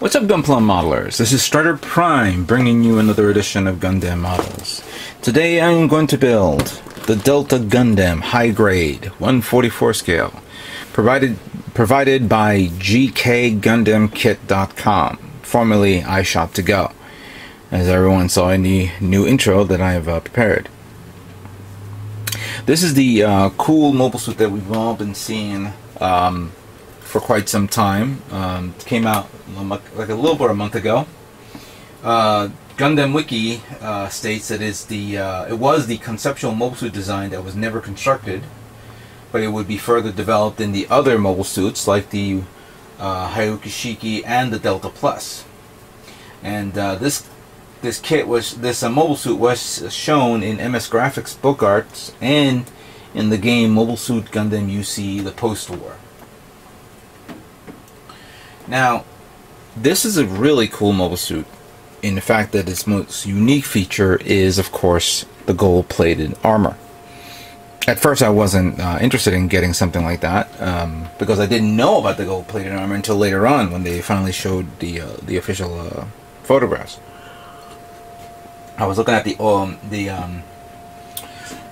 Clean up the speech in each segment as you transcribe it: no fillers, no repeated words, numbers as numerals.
What's up, Gunplum modelers? This is Strider Prime bringing you another edition of Gundam models. Today I am going to build the Delta Gundam High Grade 144 scale, provided by GKGundamKit.com, formerly iShop2Go, as everyone saw in the new intro that I have prepared. This is the cool mobile suit that we've all been seeing for quite some time. It came out like a little over a month ago. Gundam Wiki states that it was the conceptual mobile suit design that was never constructed, but it would be further developed in the other mobile suits like the Hayuki and the Delta Plus. And this mobile suit was shown in MS Graphics book arts and in the game Mobile Suit Gundam UC The Post-War. Now, this is a really cool mobile suit in the fact that its most unique feature is, of course, the gold-plated armor. At first I wasn't interested in getting something like that because I didn't know about the gold-plated armor until later on when they finally showed the official photographs. I was looking at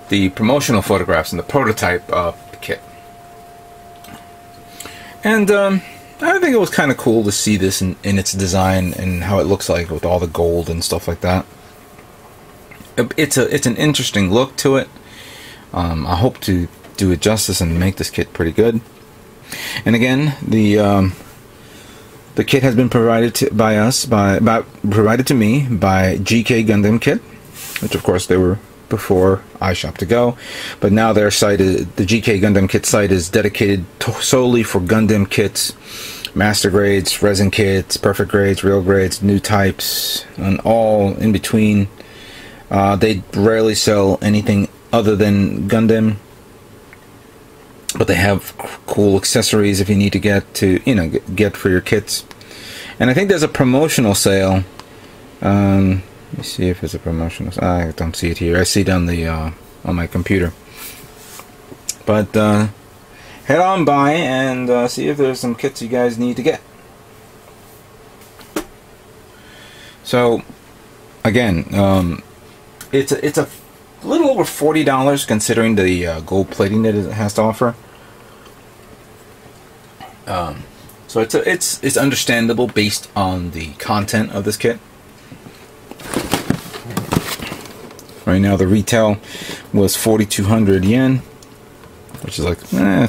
the promotional photographs and the prototype kit, and I think it was kind of cool to see this in its design and how it looks like with all the gold and stuff like that. It's an interesting look to it. I hope to do it justice and make this kit pretty good. And again, the kit has been provided to me by GK Gundam Kit, which of course they were before iShop2Go, but now their site is, the GK Gundam Kit site, is dedicated solely for Gundam kits, master grades, resin kits, perfect grades, real grades, new types, and all in between. They rarely sell anything other than Gundam, but they have cool accessories if you need to get for your kits. And I think there's a promotional sale. Let me see if it's a promotional. I don't see it here. I see it on the on my computer. But head on by and see if there's some kits you guys need to get. So again, it's a little over $40 considering the gold plating that it has to offer. So it's understandable based on the content of this kit. Right now the retail was 4,200 yen, which is like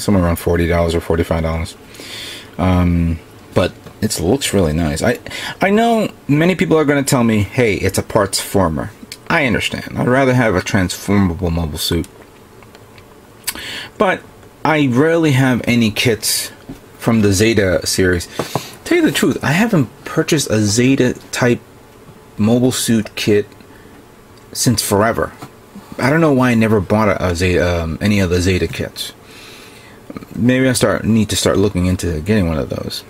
somewhere around $40 or $45. But it looks really nice. I know many people are going to tell me, hey, it's a parts former. I understand. I'd rather have a transformable mobile suit. But I rarely have any kits from the Zeta series. Tell you the truth, I haven't purchased a Zeta type mobile suit kit since forever. I don't know why I never bought any of the Zeta kits. Maybe I need to start looking into getting one of those.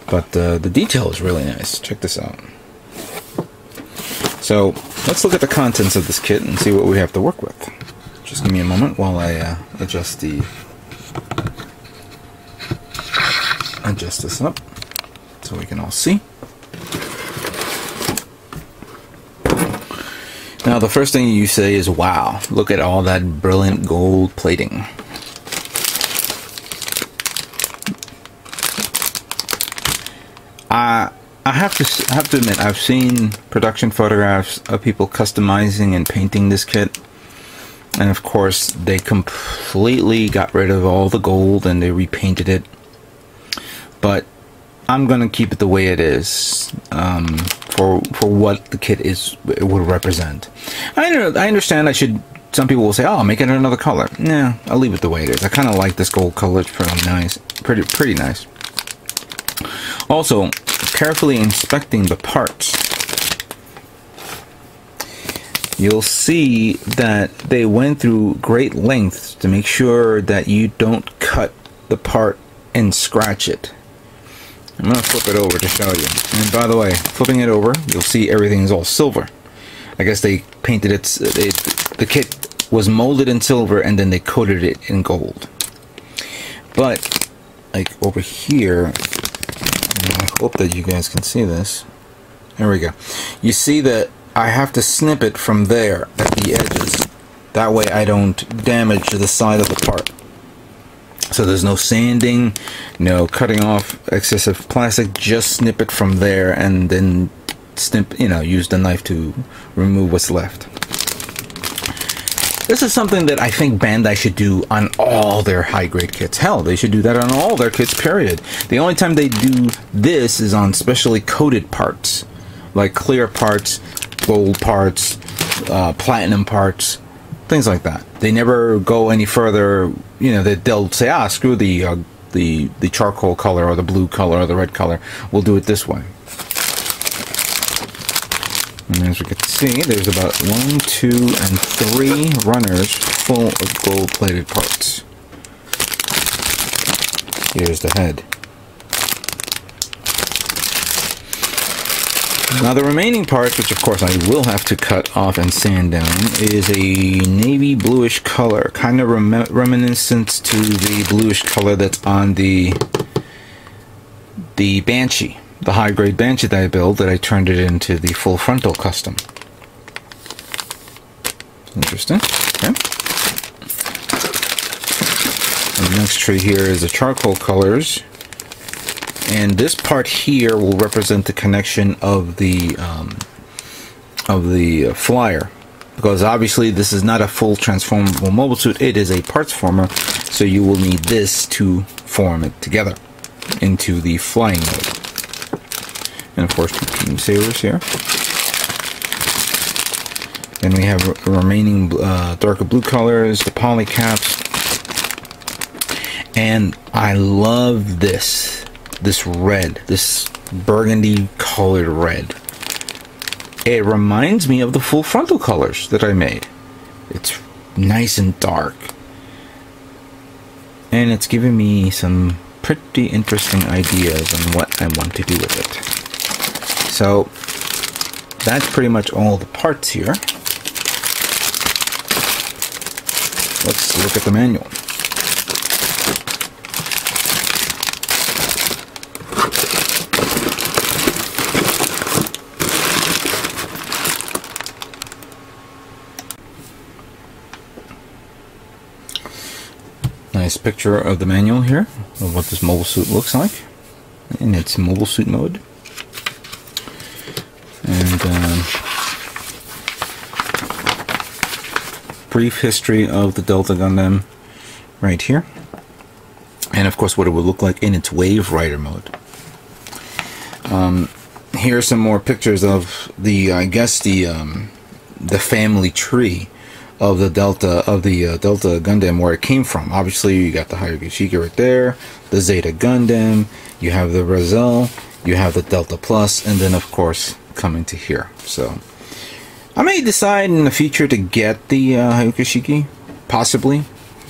But the detail is really nice. Check this out. So let's look at the contents of this kit and see what we have to work with. Just give me a moment while I adjust this up so we can all see. Now the first thing you say is, wow, look at all that brilliant gold plating. I have to admit, I've seen production photographs of people customizing and painting this kit, and of course they completely got rid of all the gold and they repainted it. But I'm gonna keep it the way it is for what the kit would represent. I understand. Some people will say, "Oh, make it another color." Nah, I'll leave it the way it is. I kind of like this gold color. It's pretty nice. Pretty nice. Also, carefully inspecting the parts, you'll see that they went through great lengths to make sure that you don't cut the part and scratch it. I'm going to flip it over to show you. And by the way, flipping it over, you'll see everything is all silver. I guess they painted it, the kit was molded in silver and then they coated it in gold. But like over here, and I hope that you guys can see this. There we go. You see that I have to snip it from there at the edges. That way I don't damage the side of the part. So there's no sanding, no cutting off excessive plastic, just snip it from there and then snip, use the knife to remove what's left. This is something that I think Bandai should do on all their high-grade kits. Hell, they should do that on all their kits, period. The only time they do this is on specially coated parts, like clear parts, gold parts, platinum parts, things like that. They never go any further. They'll say, screw the charcoal color or the blue color or the red color. We'll do it this way. And as we can see, there's about 1, 2, and 3 runners full of gold-plated parts. Here's the head. Now the remaining parts, which of course I will have to cut off and sand down, is a navy bluish color, kind of reminiscent to the bluish color that's on the Banshee, the high-grade Banshee that I built, that I turned it into the full frontal custom. Interesting. Okay. And the next tree here is the charcoal colors. And this part here will represent the connection of the flyer, because obviously this is not a full transformable mobile suit, it is a parts former, so you will need this to form it together into the flying mode. And of course 2 team sabers here. Then we have remaining darker blue colors, the poly caps, and I love this red, this burgundy colored red. It reminds me of the full frontal colors that I made. It's nice and dark, and it's giving me some pretty interesting ideas on what I want to do with it. So that's pretty much all the parts here. Let's look at the manual. Nice picture of the manual here of what this mobile suit looks like in its mobile suit mode. And brief history of the Delta Gundam right here. And of course what it would look like in its Wave Rider mode. Here are some more pictures of the, I guess the family tree of the Delta Gundam, where it came from. Obviously you got the Hayashiki right there, the Zeta Gundam, you have the Razel, you have the Delta Plus, and then of course coming to here. So I may decide in the future to get the Hayashiki, possibly.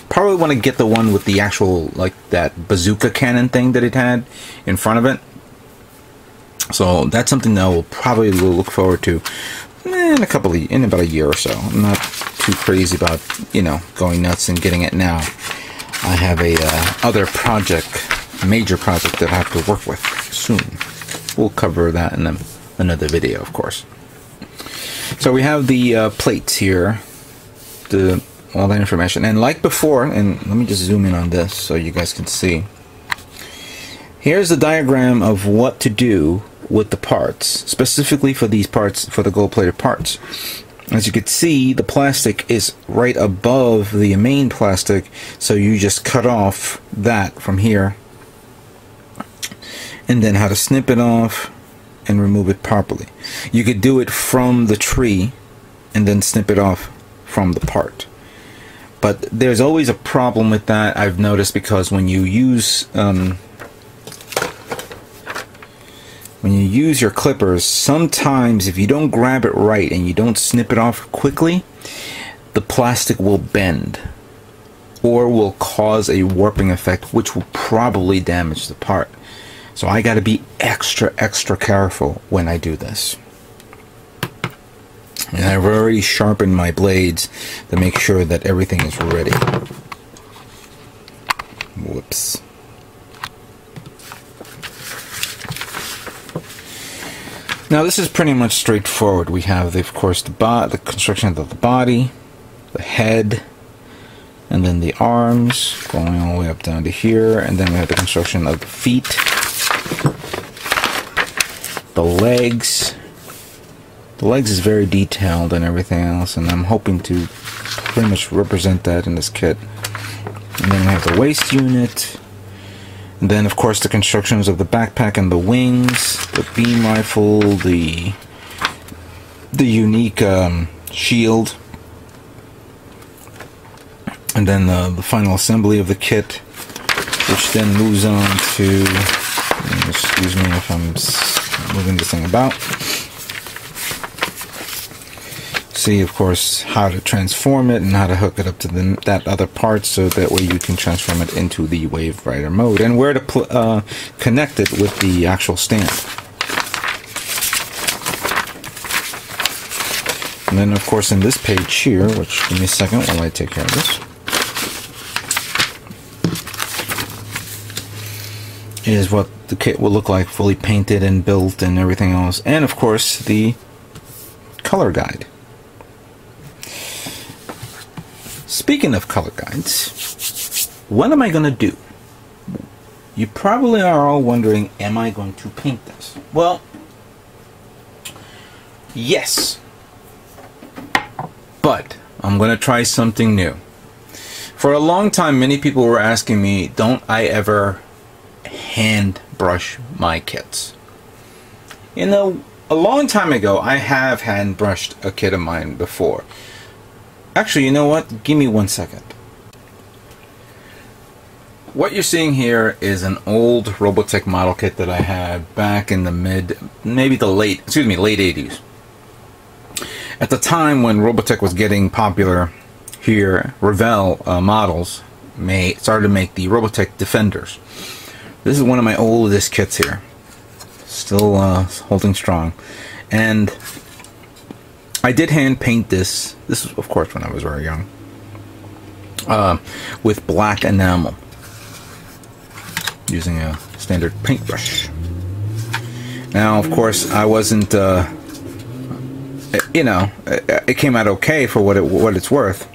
Probably want to get the one with the actual, like, that bazooka cannon thing that it had in front of it. So that's something that I will probably look forward to in about a year or so. I'm not too crazy about, going nuts and getting it now. I have a major project that I have to work with soon. We'll cover that in another video, of course. So we have the plates here, all that information, and like before, and let me just zoom in on this so you guys can see. Here's the diagram of what to do with the parts, specifically for these parts, for the gold-plated parts. As you can see, the plastic is right above the main plastic, so you just cut off that from here, and then how to snip it off and remove it properly. You could do it from the tree and then snip it off from the part, but there's always a problem with that, I've noticed, because when you use your clippers, sometimes if you don't grab it right and you don't snip it off quickly, the plastic will bend or will cause a warping effect, which will probably damage the part. So I got to be extra careful when I do this. And I've already sharpened my blades to make sure that everything is ready. Whoops. Now this is pretty much straightforward. We have, of course, the construction of the body, the head, and then the arms going all the way up down to here, and then we have the construction of the feet, the legs. The legs is very detailed and everything else, and I'm hoping to pretty much represent that in this kit. And then we have the waist unit, and then of course the constructions of the backpack and the wings, the beam rifle, the unique shield, and then the final assembly of the kit, which then moves on to, excuse me if I'm moving this thing about. See, of course, how to transform it and how to hook it up to that other part, so that way you can transform it into the Wave Rider mode, and where to connect it with the actual stand. And then, of course, in this page here, which, give me a second while I take care of this, is what the kit will look like, fully painted and built and everything else. And, of course, the color guide. Speaking of color guides, what am I going to do? You probably are all wondering, am I going to paint this? Well, yes. But I'm going to try something new. For a long time, many people were asking me, don't I ever hand brush my kits? You know, a long time ago, I have hand brushed a kit of mine before. Actually, you know what? Give me 1 second. What you're seeing here is an old Robotech model kit that I had back in the late 80s. At the time when Robotech was getting popular here, Revell models started to make the Robotech Defenders. This is one of my oldest kits here. Still holding strong. And I did hand paint this. This was, of course, when I was very young. With black enamel. Using a standard paintbrush. Now, of course, I wasn't, you know, it came out okay for what it's worth.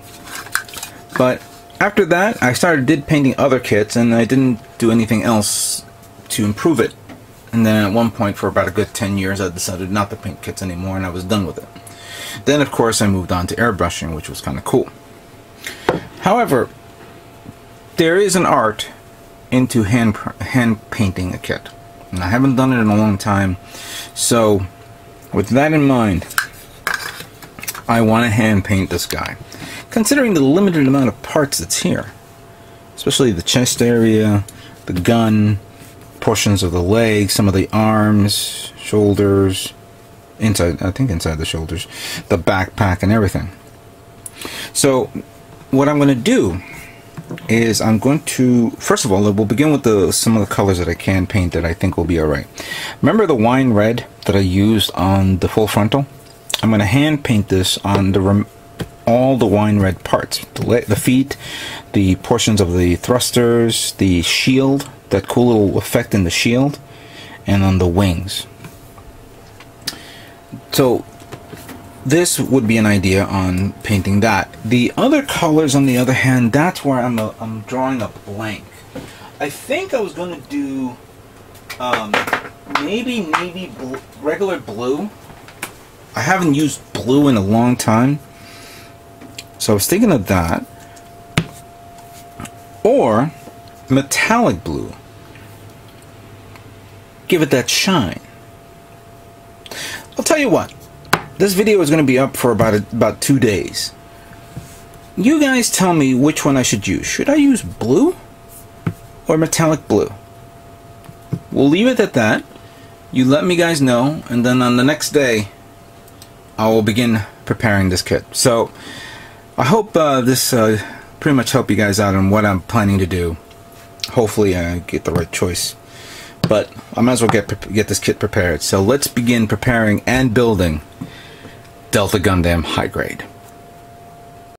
But after that, I did painting other kits, and I didn't do anything else to improve it. And then at one point, for about a good 10 years, I decided not to paint kits anymore, and I was done with it. Then, of course, I moved on to airbrushing, which was kind of cool. However, there is an art into hand painting a kit, and I haven't done it in a long time. So, with that in mind, I want to hand paint this guy. Considering the limited amount of parts that's here, especially the chest area, the gun, portions of the legs, some of the arms, shoulders, inside, I think inside the shoulders, the backpack and everything. So what I'm going to do is I'm going to, first of all, we'll begin with some of the colors that I can paint that I think will be alright. Remember the wine red that I used on the full frontal? I'm going to hand paint this on all the wine red parts, the feet, the portions of the thrusters, the shield, that cool little effect in the shield, and on the wings. So this would be an idea on painting that. The other colors, on the other hand, that's where I'm drawing a blank. I think I was going to do maybe navy blue, regular blue. I haven't used blue in a long time, so I was thinking of that, or metallic blue. Give it that shine. I'll tell you what, this video is going to be up for about 2 days. You guys tell me which one I should use. Should I use blue or metallic blue? We'll leave it at that. You let me guys know, and then on the next day I will begin preparing this kit. So I hope this pretty much helped you guys out on what I'm planning to do. Hopefully I get the right choice. But I might as well get this kit prepared. So let's begin preparing and building Delta Gundam High Grade.